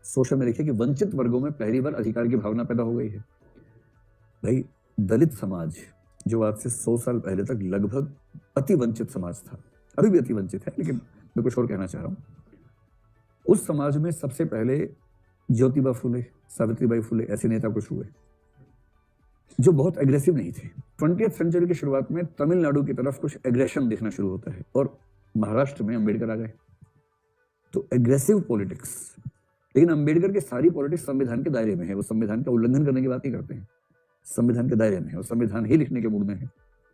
Social में लिखे कि वंचित वर्गों में पहली बार अधिकार की भावना पैदा हो गई है। भाई, दलित समाज जो आज से 100 साल पहले तक लगभग अति वंचित समाज था, अभी भी अति वंचित है, लेकिन मैं कुछ और कहना चाह रहा हूं। उस समाज में सबसे पहले ज्योतिबा फुले, सावित्रीबाई फुले ऐसे नेता कुछ हुए जो बहुत एग्रेसिव नहीं थे। 20th सेंचुरी की शुरुआत में तमिलनाडु की तरफ कुछ एग्रेशन दिखना शुरू होता है और महाराष्ट्र में अंबेडकर आ गए। तो एग्रेसिव पॉलिटिक्स, लेकिन अंबेडकर की सारी पॉलिटिक्स संविधान के दायरे में है। वो संविधान का उल्लंघन करने की बात नहीं करते हैं, संविधान के दायरे में है और संविधान ही लिखने के मूड में है।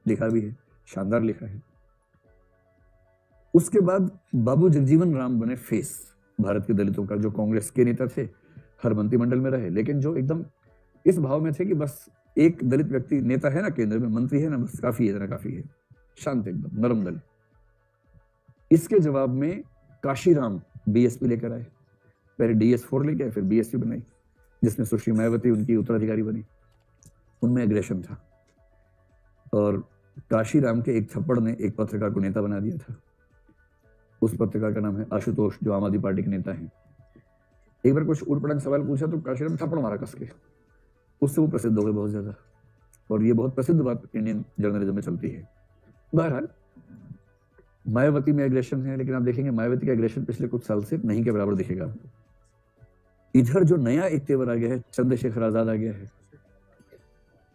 लिखा भी है, शानदार लिखा है। उसके बाद बाबू जगजीवन राम बने फेस भारत के दलितों का, जो कांग्रेस के नेता थे, हर मंत्रिमंडल में रहे, लेकिन जो एकदम इस भाव में थे कि बस एक दलित व्यक्ति नेता है ना, केंद्र में मंत्री है ना, बस काफी है, इतना काफी है। शांत, एकदम नरम दल। इसके जवाब में काशीराम बीएसपी लेकर आए। पहले DS4 लेके आए, फिर बीएसपी बनाई, जिसमें सुश्री मायावती उनकी उत्तराधिकारी बनी। उनमें एग्रेशन था और काशीराम के एक थप्पड़ ने एक पत्रकार को नेता बना दिया था। उस पत्रकार का नाम है आशुतोष, जो आम आदमी पार्टी के नेता हैं। एक बार कुछ उड़पड़ंग सवाल पूछा तो काशीराम थप्पड़ मारा कस के, उससे वो प्रसिद्ध हो गए बहुत ज्यादा। और ये बहुत प्रसिद्ध बात इंडियन जर्नलिज्म में चलती है। बहरहाल, मायावती में एग्रेशन है, लेकिन आप देखेंगे मायावती का एग्रेशन पिछले कुछ साल से नहीं के बराबर दिखेगा आपको। इधर जो नया एक तेवर आ गया है, चंद्रशेखर आजाद आ गया है,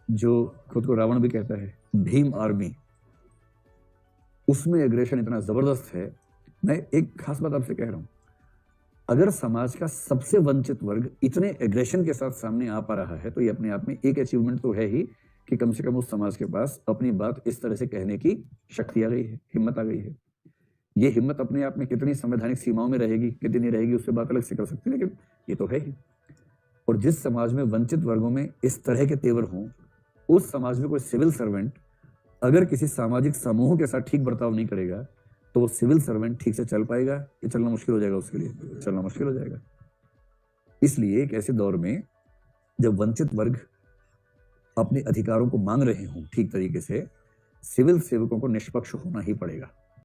जो खुद को रावण भी कहता है, भीम आर्मी, उसमें एग्रेशन इतना जबरदस्त है। मैं एक खास बात आपसे कह रहा हूं, अगर समाज का सबसे वंचित वर्ग इतने एग्रेशन के साथ सामने आ पा रहा है तो ये अपने आप में एक अचीवमेंट तो है ही कि कम से कम उस समाज के पास अपनी बात इस तरह से कहने की शक्ति आ गई है, हिम्मत आ गई है। ये हिम्मत अपने आप में कितनी संवैधानिक सीमाओं में रहेगी, कितनी रहेगी, उससे बात अलग से कर सकते हैं, लेकिन ये तो है ही। और जिस समाज में वंचित वर्गों में इस तरह के तेवर हों, उस समाज में कोई सिविल सर्वेंट अगर किसी सामाजिक समूह के साथ ठीक बर्ताव नहीं करेगा तो वो सिविल सर्वेंट ठीक से चल पाएगा? ये चलना मुश्किल हो जाएगा, उसके लिए चलना मुश्किल हो जाएगा। इसलिए एक ऐसे दौर में जब वंचित वर्ग अपने अधिकारों को मांग रहे हों ठीक तरीके से, सिविल सेवकों को निष्पक्ष होना ही पड़ेगा।